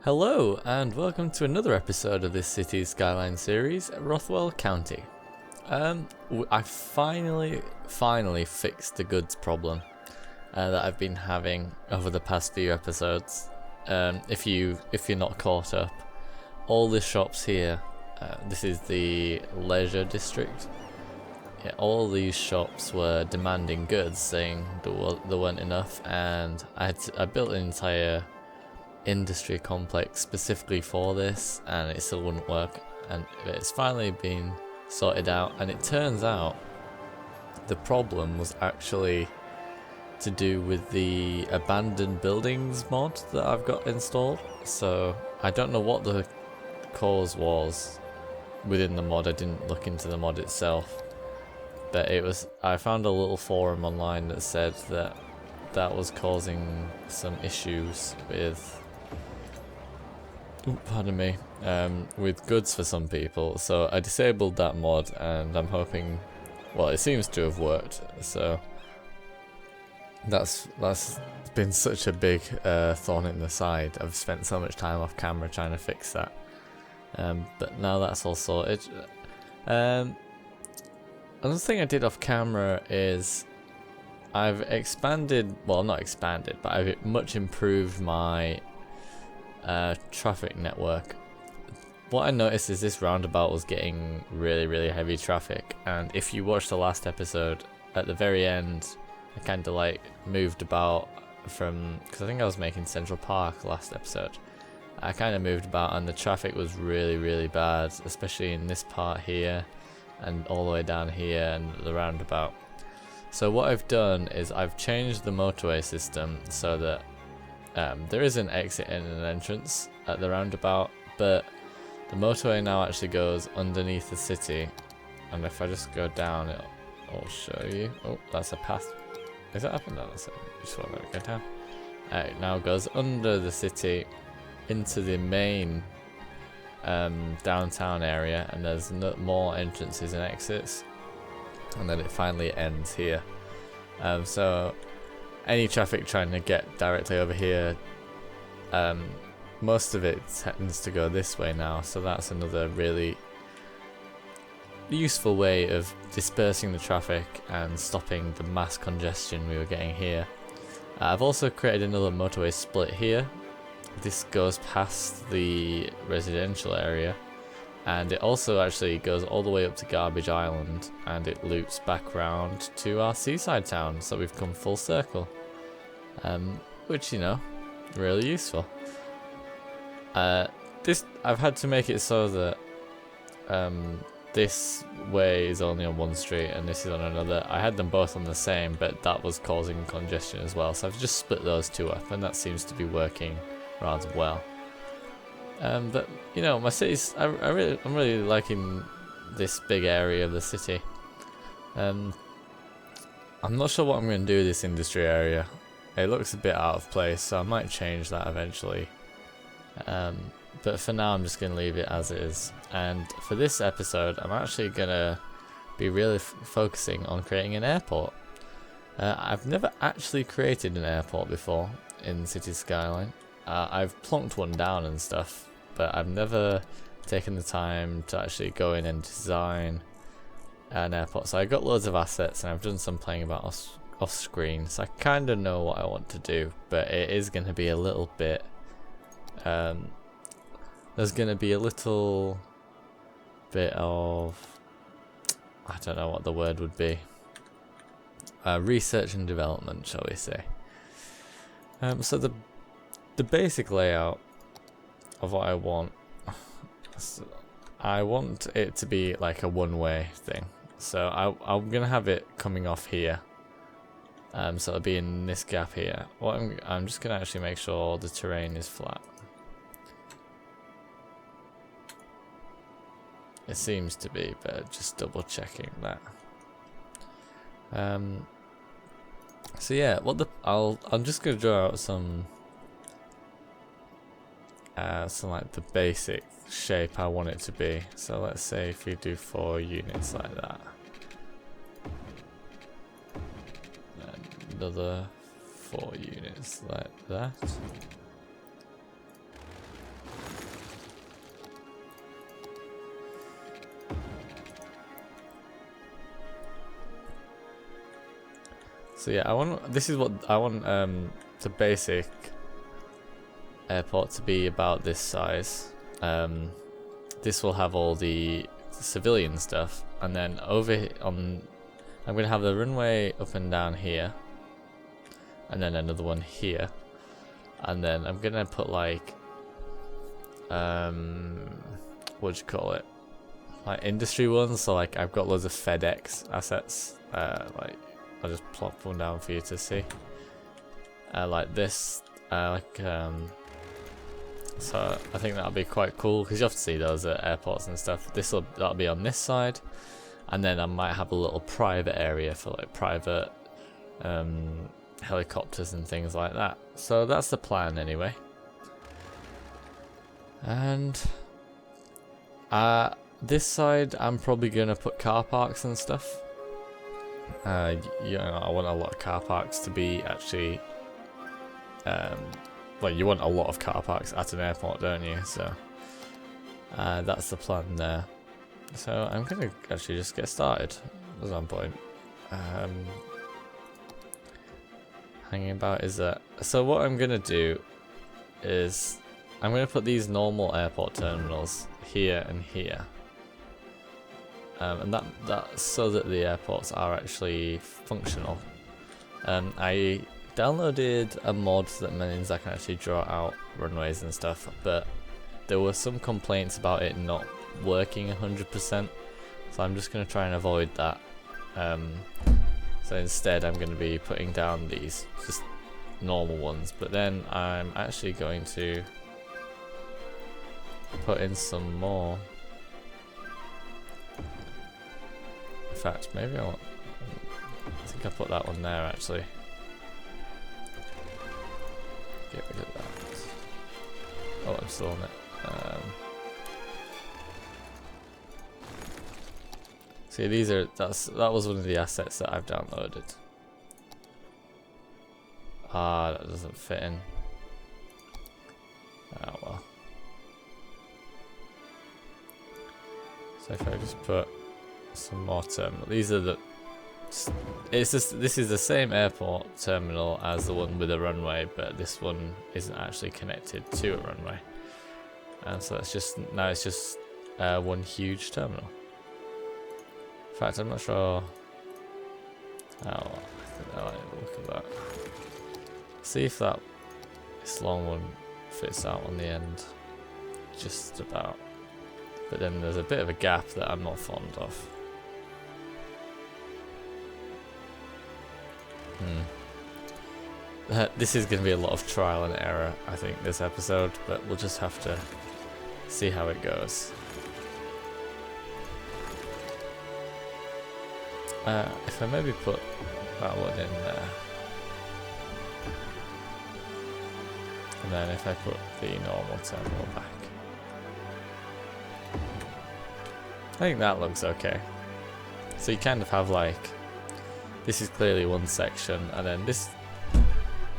Hello and welcome to another episode of this city's Skyline series, Rothwell County. I finally fixed the goods problem that I've been having over the past few episodes. If you're not caught up, all the shops here, this is the leisure district. Yeah, all these shops were demanding goods, saying there weren't enough, and I built an entire industry complex specifically for this, and it still wouldn't work, and it's finally been sorted out. And it turns out the problem was actually to do with the abandoned buildings mod that I've got installed. So I don't know what the cause was within the mod. I didn't look into the mod itself, but I found a little forum online that said that was causing some issues with with goods for some people. So I disabled that mod, and I'm hoping, well, it seems to have worked. So that's been such a big thorn in the side. I've spent so much time off camera trying to fix that, but now that's all sorted. Another thing I did off camera is I've expanded, well, not expanded, but I've much improved my traffic network. What I noticed is this roundabout was getting really heavy traffic, and if you watch the last episode, at the very end I kind of like moved about from, because I think I was making Central Park last episode. I kind of moved about, and the traffic was really bad, especially in this part here and all the way down here and the roundabout. So what I've done is I've changed the motorway system so that there is an exit and an entrance at the roundabout, but the motorway now actually goes underneath the city, and if I just go down, it'll show you. Oh, that's a path. Is that up and down? So just want to go down. It now goes under the city into the main downtown area, and there's more entrances and exits, and then it finally ends here. So any traffic trying to get directly over here, most of it tends to go this way now, so that's another really useful way of dispersing the traffic and stopping the mass congestion we were getting here. I've also created another motorway split here. This goes past the residential area, and it also actually goes all the way up to Garbage Island, and it loops back round to our seaside town, so we've come full circle. Which, you know, really useful. I've had to make it so that this way is only on one street and this is on another. I had them both on the same, but that was causing congestion as well, so I've just split those two up, and that seems to be working rather well. But you know, my city's I'm really liking this big area of the city. I'm not sure what I'm going to do with this industry area. It looks a bit out of place, so I might change that eventually. But for now, I'm just going to leave it as is. And for this episode, I'm actually going to be really focusing on creating an airport. I've never actually created an airport before in City Skyline. I've plonked one down and stuff, but I've never taken the time to actually go in and design an airport. So I got loads of assets, and I've done some playing about off screen, so I kind of know what I want to do, but it is going to be a little bit there's going to be a little bit of, I don't know what the word would be, research and development, shall we say. So the basic layout of what I want it to be like a one-way thing, so I'm going to have it coming off here. So it'll be in this gap here. I'm just going to actually make sure the terrain is flat. It seems to be, but just double checking that. So yeah, I'm just going to draw out some like the basic shape I want it to be. So let's say if you do 4 units like that. Another 4 units like that. So yeah, I want. This is what I want. The basic airport to be about this size. This will have all the civilian stuff, and then over on, I'm gonna have the runway up and down here, and then another one here, and then I'm gonna put like, what do you call it? Like industry ones. So like I've got loads of FedEx assets. Like I'll just plop one down for you to see. Like this. So I think that'll be quite cool because you have to see those at airports and stuff. That'll be on this side, and then I might have a little private area for like private helicopters and things like that. So that's the plan anyway. And this side I'm probably gonna put car parks and stuff. You know, I want a lot of car parks to be actually. Well, you want a lot of car parks at an airport, don't you? So that's the plan there. So I'm gonna actually just get started. There's one point. Hanging about is that. So what I'm gonna do is I'm gonna put these normal airport terminals here and here, and that's so that the airports are actually functional. I downloaded a mod that means I can actually draw out runways and stuff, but there were some complaints about it not working 100%, so I'm just going to try and avoid that. So instead I'm going to be putting down these just normal ones, but then I'm actually going to put in some more. In fact, maybe I think I put that one there actually. Get rid of that. Oh, I'm still on it. See, that was one of the assets that I've downloaded. That doesn't fit in. Oh well. So if I just put some more terminal, these are the. This is the same airport terminal as the one with a runway, but this one isn't actually connected to a runway, and so it's just one huge terminal. In fact, I'm not sure. Oh, I think I like the look of that. See if this long one fits out on the end, just about. But then there's a bit of a gap that I'm not fond of. This is going to be a lot of trial and error, I think, this episode, but we'll just have to see how it goes. If I maybe put that one in there, and then if I put the normal terminal back, I think that looks okay. So you kind of have like, this is clearly one section, and then this,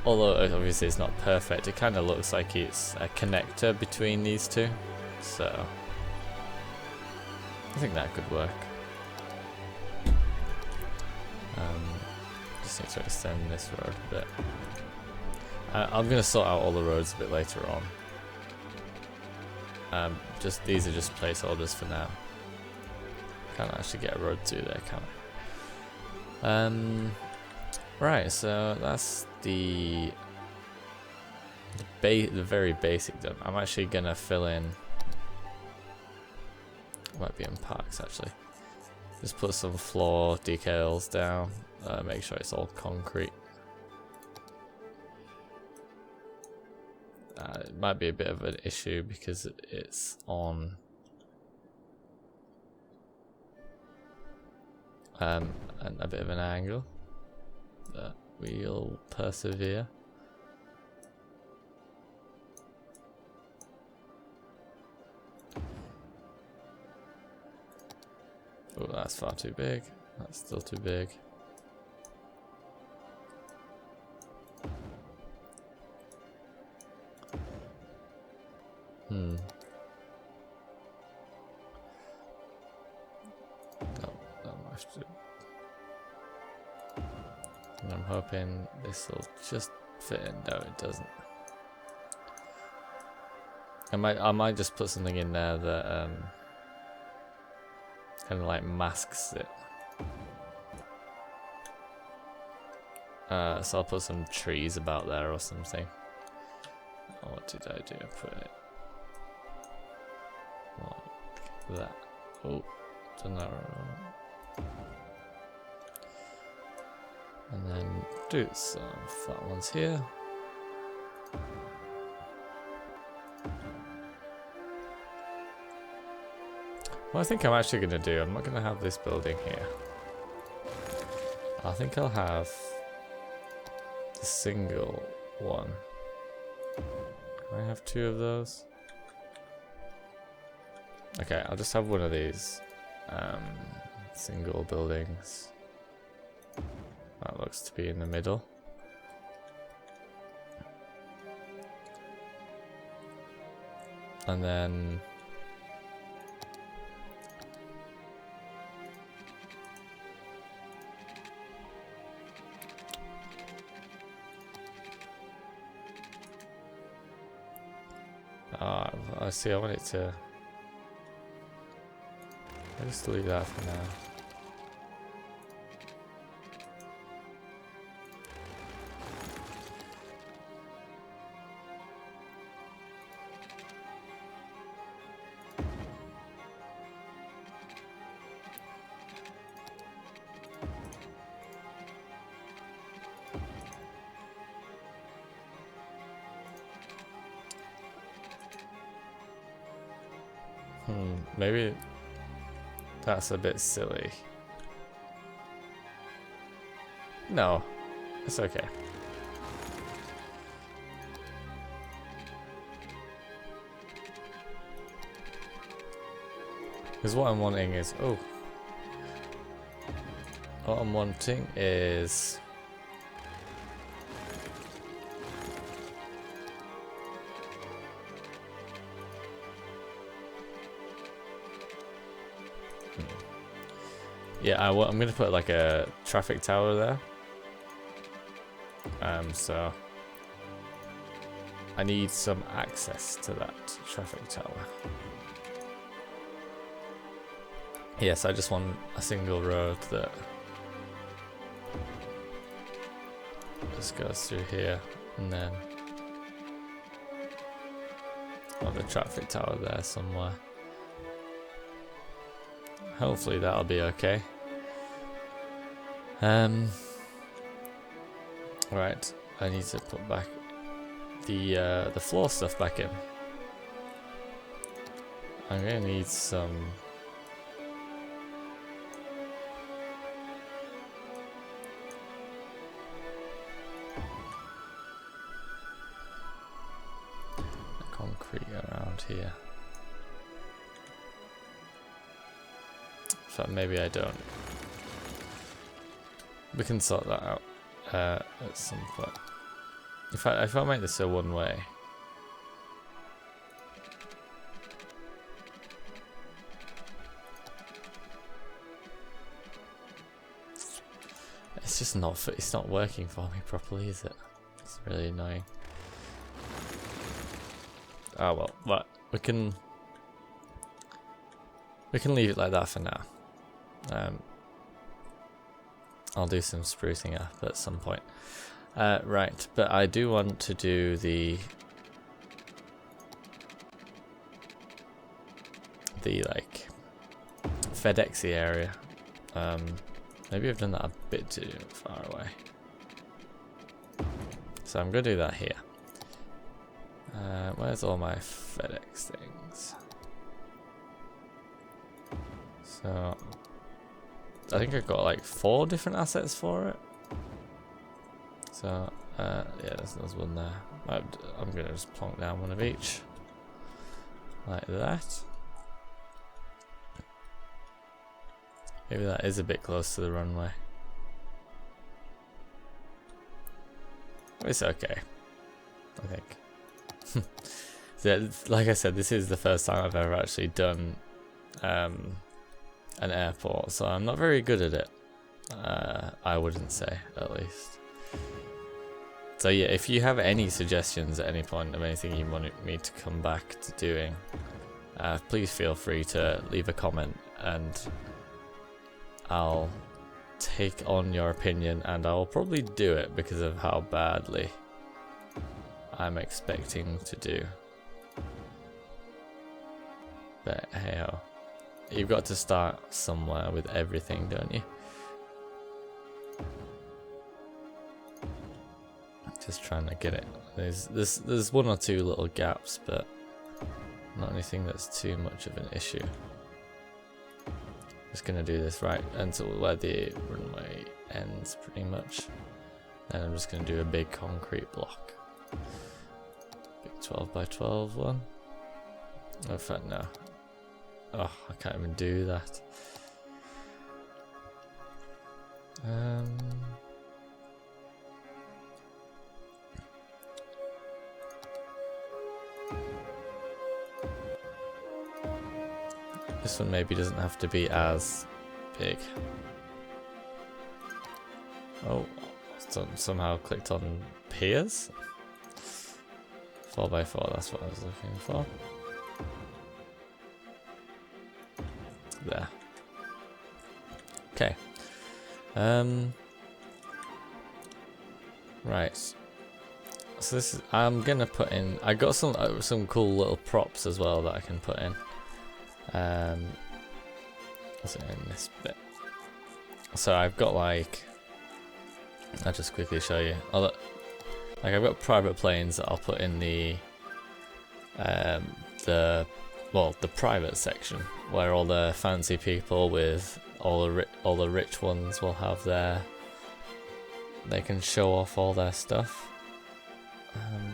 although obviously it's not perfect, it kind of looks like it's a connector between these two. So I think that could work. Just need to extend this road a bit. I'm going to sort out all the roads a bit later on. These are just placeholders for now. Can't actually get a road through there, can I? Right, so that's the very basic done. I'm actually gonna fill in. Might be in parks actually. Just put some floor decals down. Make sure it's all concrete. It might be a bit of an issue because it's on. And a bit of an angle, but we'll persevere. Oh, that's far too big. That's still too big. No, that might have to And I'm hoping this will just fit in. No, it doesn't. I might just put something in there that kind of like masks it. So I'll put some trees about there or something. Oh, what did I do? I put it like that. Oh, done that wrong. And then do some flat ones here. What I think I'm actually going to do, I'm not going to have this building here. I think I'll have the single one. Can I have two of those? Okay, I'll just have one of these single buildings. That looks to be in the middle. And then I see, I want it to... I'll just delete that for now. Maybe that's a bit silly. No, it's okay. Because what I'm wanting is, what I'm wanting is yeah, I'm going to put like a traffic tower there. So I need some access to that traffic tower. Yes, I just want a single road that just goes through here, and then on the traffic tower there somewhere. Hopefully that'll be okay. Right, I need to put back the floor stuff back in. I'm gonna need some concrete around here. So maybe I don't. We can sort that out at some point. If I make this a one way, it's just not. It's not working for me properly, is it? It's really annoying. Oh well, but we can leave it like that for now. I'll do some sprucing up at some point. Right, but I do want to do the like FedExy area. Maybe I've done that a bit too far away. So I'm gonna do that here. Where's all my FedEx things? So I think I've got like 4 different assets for it. So yeah, there's one there. I'm gonna just plonk down one of each, like that. Maybe that is a bit close to the runway. It's okay, I think. So, like I said, this is the first time I've ever actually done an airport, so I'm not very good at it. I wouldn't say, at least. So yeah, if you have any suggestions at any point of anything you want me to come back to doing, please feel free to leave a comment, and I'll take on your opinion, and I'll probably do it because of how badly I'm expecting to do. But hey ho, you've got to start somewhere with everything, don't you? Just trying to get it. There's one or two little gaps, but not anything that's too much of an issue. Just gonna do this right until where the runway ends, pretty much. Then I'm just gonna do a big concrete block. Big 12 by 12 one. Oh, in fact, no. Oh, I can't even do that. This one maybe doesn't have to be as big. Oh, somehow clicked on piers. 4 by 4, that's what I was looking for. There. Okay. Right. So this is, I'm gonna put in. I got some cool little props as well that I can put in. What's it in this bit? So I've got like, I'll just quickly show you. Like I've got private planes that I'll put in the private section where all the fancy people with all the rich ones will have their. They can show off all their stuff.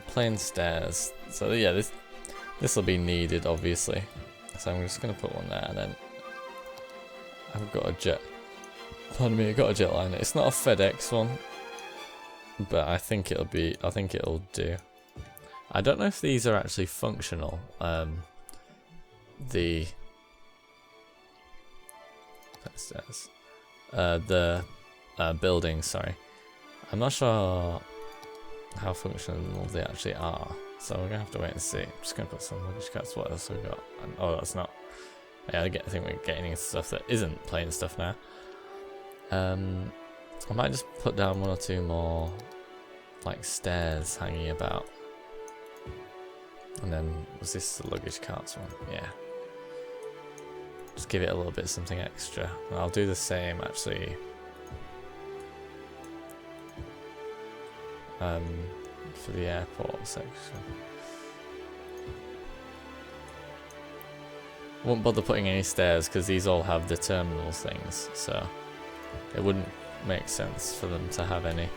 Plane stairs. So yeah, this will be needed obviously. So I'm just gonna put one there, and then I've got a jet. Pardon me, I've got a jetliner. It's not a FedEx one, but I think it'll do. I don't know if these are actually functional. The building. Sorry, I'm not sure how functional they actually are. So we're gonna have to wait and see. I'm just gonna put some luggage carts. What else we got? And, oh, that's not. Yeah, I think we're getting into stuff that isn't plain stuff now. I might just put down one or two more, like stairs hanging about. And then was this the luggage carts one? Yeah. Just give it a little bit something extra. And I'll do the same actually. For the airport section. Won't bother putting any stairs because these all have the terminal things, so it wouldn't make sense for them to have any.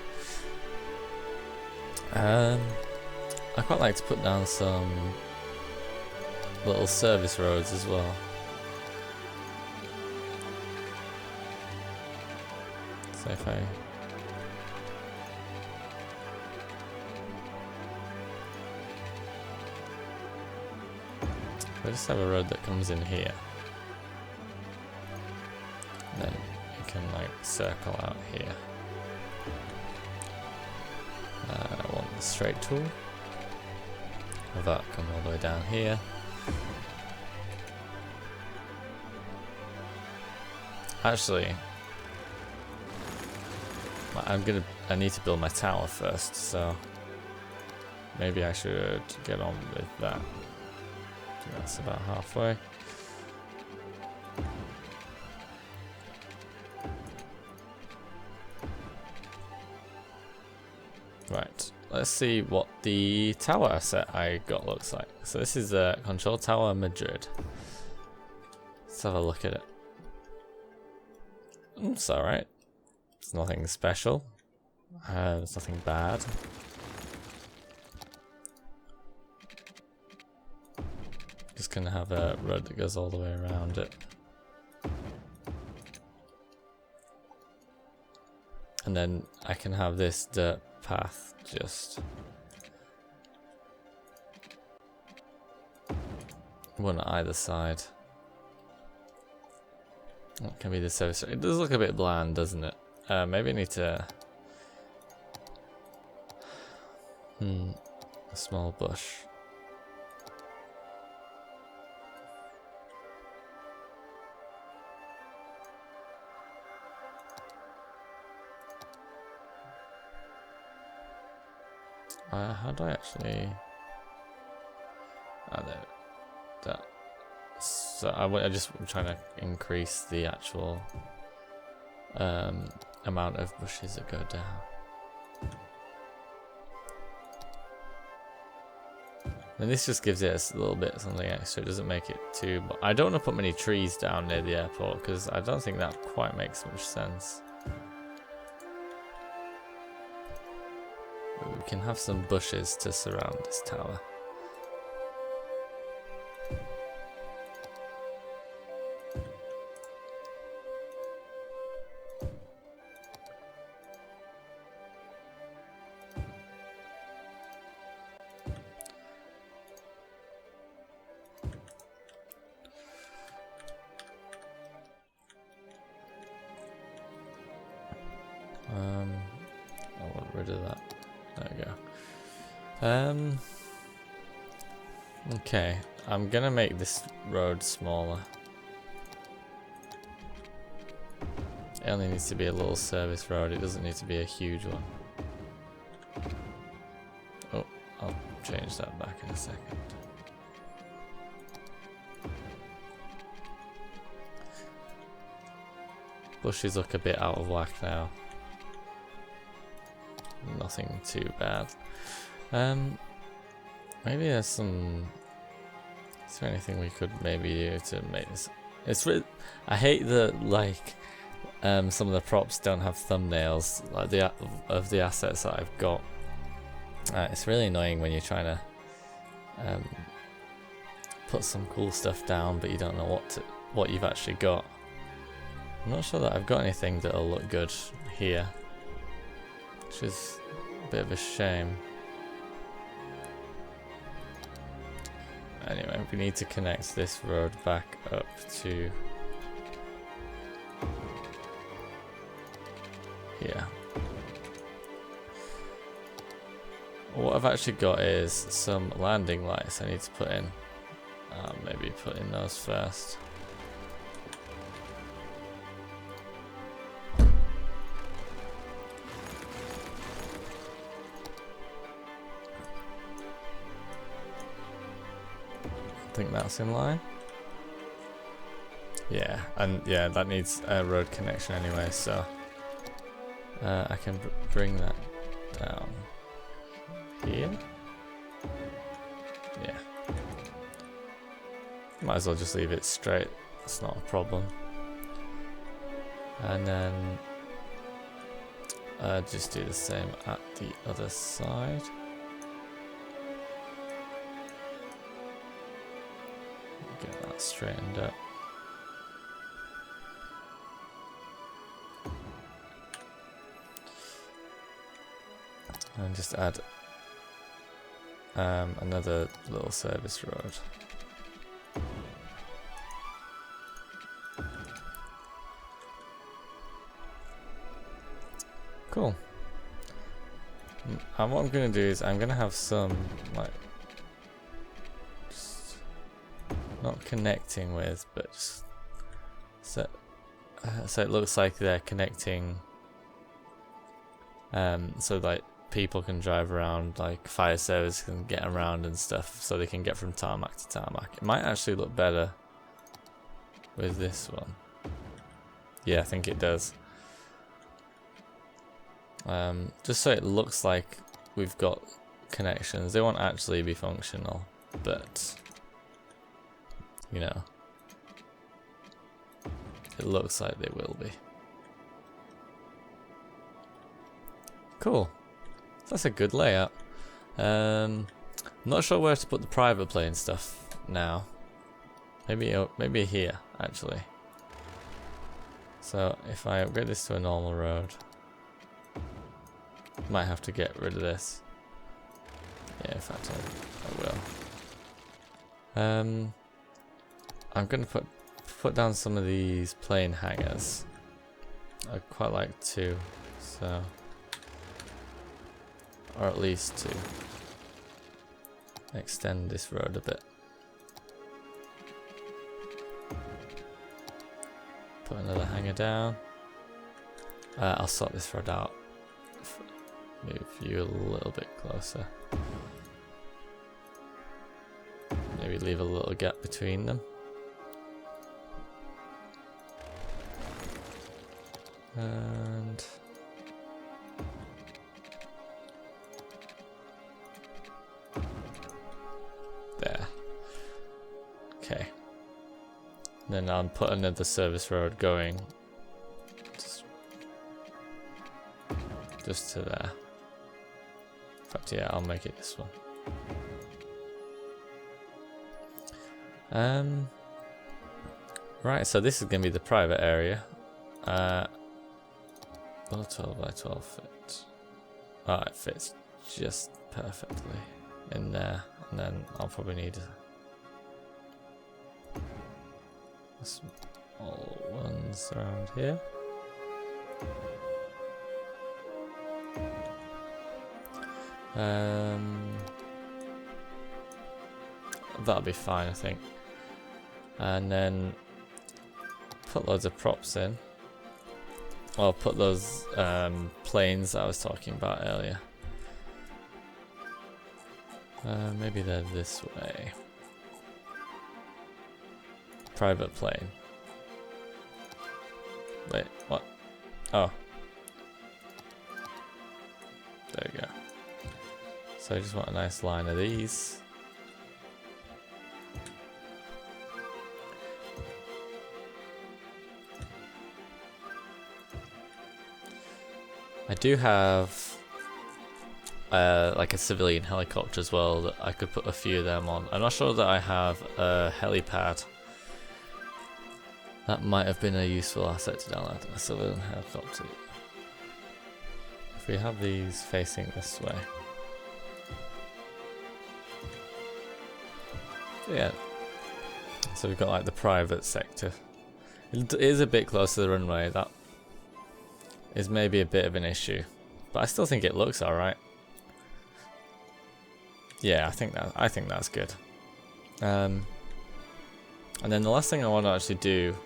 I quite like to put down some little service roads as well. So if I just have a road that comes in here, and then you can like circle out here. I want the straight tool. Have that come all the way down here. Actually, I need to build my tower first, so maybe I should get on with that. That's about halfway. Right, let's see what the tower asset I got looks like. So this is a Control Tower Madrid. Let's have a look at it. It's alright. It's nothing special. It's nothing bad. Just gonna have a road that goes all the way around it. And then I can have this dirt path just one on either side. That can be the service. It does look a bit bland, doesn't it? Maybe I need to and a small bush. How do I actually... Oh, there. That. So I just am trying to increase the actual amount of bushes that go down. And this just gives it a little bit something extra. It doesn't make it too... I don't want to put many trees down near the airport because I don't think that quite makes much sense. But we can have some bushes to surround this tower. I want rid of that. There we go. Okay, I'm gonna make this road smaller. It only needs to be a little service road, it doesn't need to be a huge one. Oh, I'll change that back in a second. Bushes look a bit out of whack now. Nothing too bad. Maybe there's some... Is there anything we could maybe do to make this... It's really... I hate that, like, some of the props don't have thumbnails, like of the assets that I've got. It's really annoying when you're trying to put some cool stuff down, but you don't know what you've actually got. I'm not sure that I've got anything that'll look good here, which is a bit of a shame. Anyway, we need to connect this road back up to here. What I've actually got is some landing lights I need to put in. Maybe put in those first. I think that's in line. Yeah, and yeah, that needs a road connection anyway, so I can bring that down here. Yeah, might as well just leave it straight, it's not a problem. And then just do the same at the other side. Get that straightened up. And just add another little service road. Cool. And what I'm going to do is I'm going to have some, like, just not connecting with, but just so it looks like they're connecting, so like people can drive around, like fire service can get around and stuff, so they can get from tarmac to tarmac. It might actually look better with this one. Yeah, I think it does. Just so it looks like we've got connections. They won't actually be functional, but you know, it looks like they will be. Cool. That's a good layout. I'm not sure where to put the private plane stuff now. Maybe here actually. So if I upgrade this to a normal road, might have to get rid of this. Yeah, in fact I will. I'm gonna put down some of these plane hangars. I'd quite like 2, so, or at least 2. extend this road a bit. Put another hanger down. I'll sort this road out. Move you a little bit closer. Maybe leave a little gap between them. And there. Okay. Then I'll put another service road going just to there. In fact, yeah, I'll make it this one. Right, so this is going to be the private area. 12 by 12 fits. Oh, it fits just perfectly in there. And then I'll probably need small ones around here. That'll be fine, I think. And then put loads of props in. I'll put those planes that I was talking about earlier. Maybe they're this way. Private plane. Wait, what? Oh. There we go. So I just want a nice line of these. I do have like a civilian helicopter as well that I could put a few of them on. I'm not sure that I have a helipad. That might have been a useful asset to download, a civilian helicopter. If we have these facing this way. Yeah. So we've got like the private sector. It is a bit close to the runway. That is maybe a bit of an issue, but I still think it looks alright. Yeah, I think that's good. And then the last thing I want to actually do,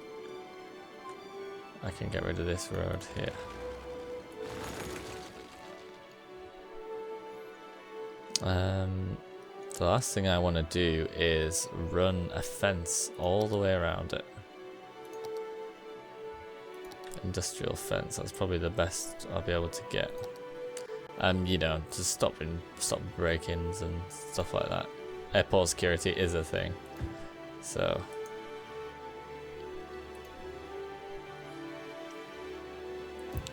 I can get rid of this road here. The last thing I want to do is run a fence all the way around it. Industrial fence, that's probably the best I'll be able to get. You know, to stop break-ins and stuff like that. Airport security is a thing, so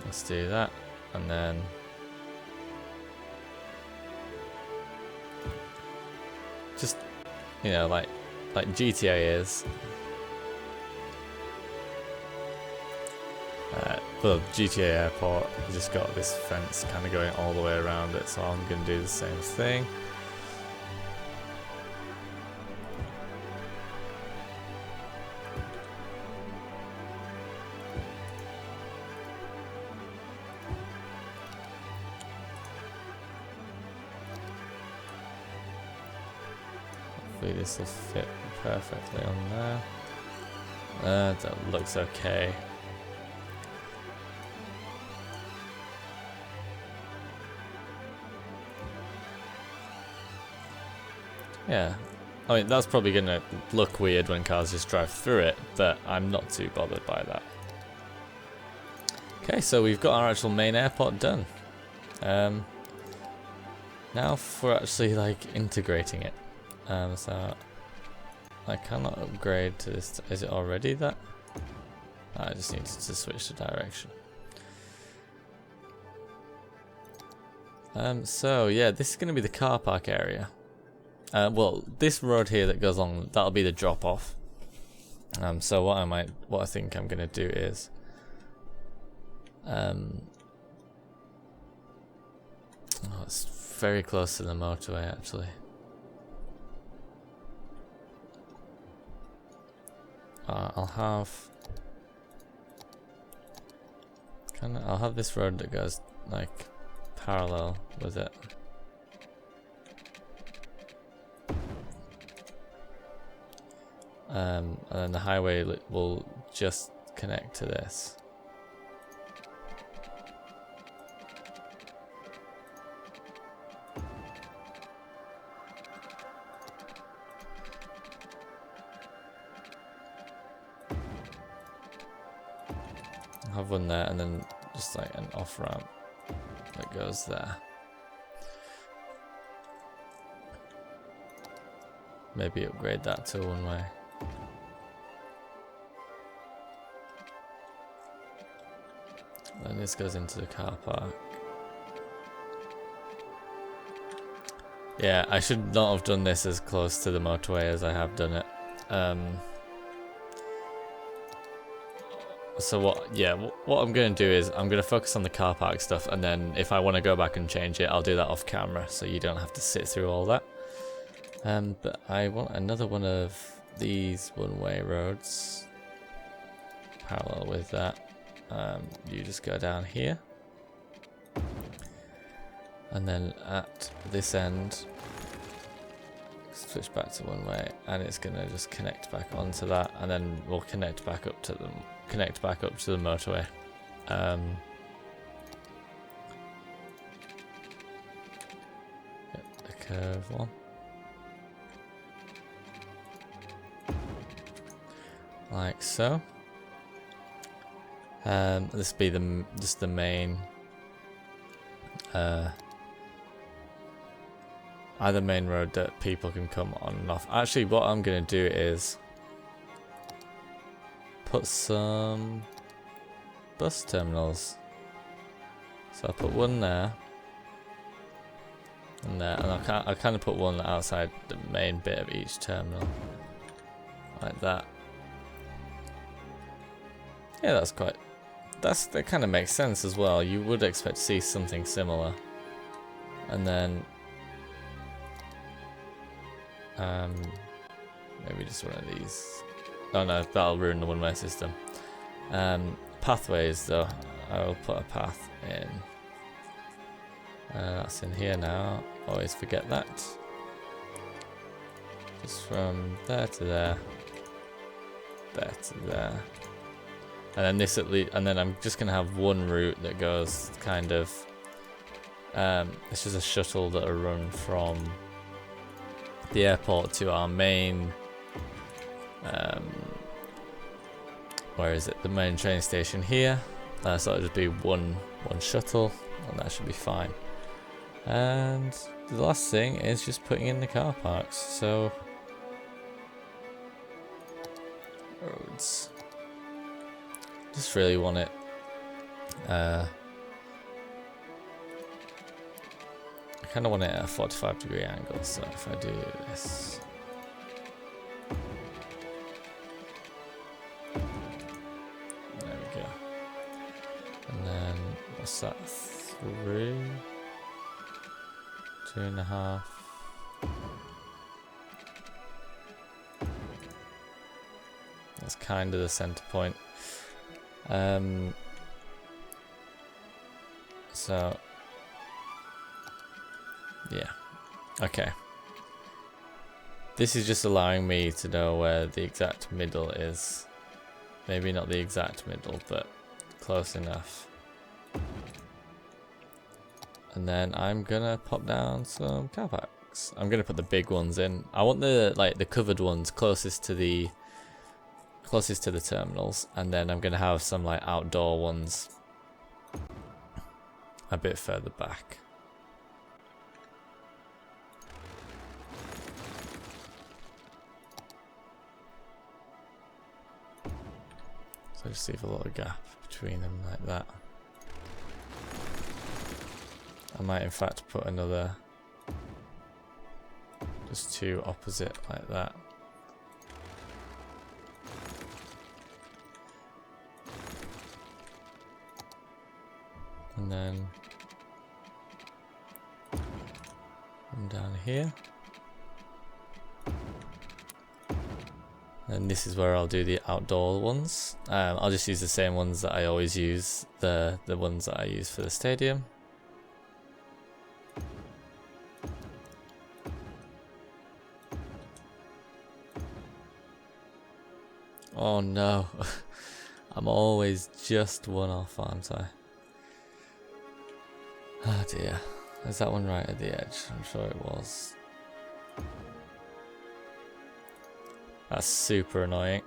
let's do that, and then just, you know, like GTA is. Well, GTA Airport has just got this fence kind of going all the way around it, so I'm going to do the same thing. Hopefully this will fit perfectly on there. That looks okay. Yeah, I mean that's probably going to look weird when cars just drive through it, but I'm not too bothered by that. Okay, so we've got our actual main airport done. Now for actually like integrating it. So I cannot upgrade to this. Is it already that? I just need to switch the direction. So yeah, this is going to be the car park area. Well, this road here that goes along, that'll be the drop off. So what I think I'm gonna do is, oh, it's very close to the motorway actually. I'll have this road that goes like parallel with it. And then the highway will just connect to this. I'll have one there and then just like an off ramp that goes there. Maybe upgrade that to one way. Then this goes into the car park. Yeah, I should not have done this as close to the motorway as I have done it. So what I'm going to do is I'm going to focus on the car park stuff, and then if I want to go back and change it, I'll do that off camera so you don't have to sit through all that. But I want another one of these one-way roads parallel with that. You just go down here, and then at this end switch back to one way, and it's going to just connect back onto that, and then we'll connect back up to the motorway. Get the curve one. Like so. This will be just the main either main road that people can come on and off. Actually, what I'm gonna do is put some bus terminals. So I'll put one there and there, and I'll kind of put one outside the main bit of each terminal, like that. Yeah, that kind of makes sense as well. You would expect to see something similar. And then maybe just one of these. Oh no, that'll ruin the one-way system. Pathways though, I will put a path in. That's in here now. Always forget that. Just from there to there, there to there. And then this and then I'm just gonna have one route that goes kind of. This is a shuttle that'll run from the airport to our main. Where is it? The main train station here. So it'll just be one shuttle, and that should be fine. And the last thing is just putting in the car parks. So roads. Just really want it. I kind of want it at a 45-degree angle. So if I do this, there we go. And then what's that? 3, 2.5. That's kind of the center point. So yeah, okay. This is just allowing me to know where the exact middle is. Maybe not the exact middle, but close enough. And then I'm gonna pop down some car parks. I'm gonna put the big ones in. I want the covered ones closest to the terminals, and then I'm gonna have some like outdoor ones a bit further back. So just leave a little gap between them like that. I might in fact put another, just two opposite like that. And then I'm down here. And this is where I'll do the outdoor ones. I'll just use the same ones that I always use, the ones that I use for the stadium. Oh no. I'm always just one off, aren't I? Oh dear. Is that one right at the edge? I'm sure it was. That's super annoying.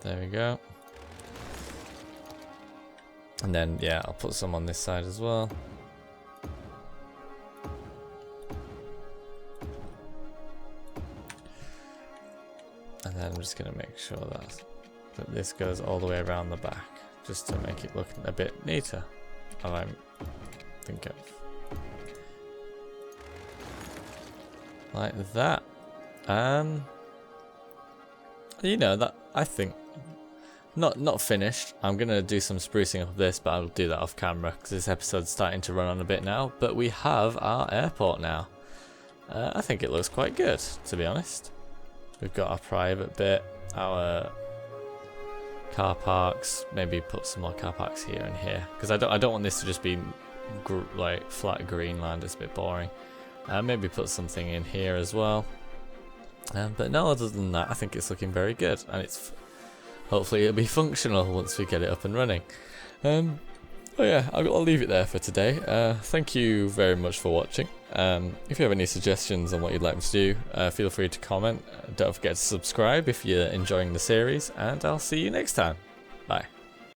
There we go. And then, yeah, I'll put some on this side as well. And then I'm just going to make sure that this goes all the way around the back, just to make it look a bit neater. I think of like that. You know, that I think not finished. I'm gonna do some sprucing of this, but I'll do that off camera because this episode's starting to run on a bit now. But we have our airport now. I think it looks quite good, to be honest. We've got our private bit, our car parks. Maybe put some more car parks here and here because I don't want this to just be like flat green land. It's a bit boring. Maybe put something in here as well. But no, other than that, I think it's looking very good, and it's hopefully it'll be functional once we get it up and running. Oh yeah, I'll leave it there for today. Thank you very much for watching. If you have any suggestions on what you'd like me to do, feel free to comment. Don't forget to subscribe if you're enjoying the series, and I'll see you next time.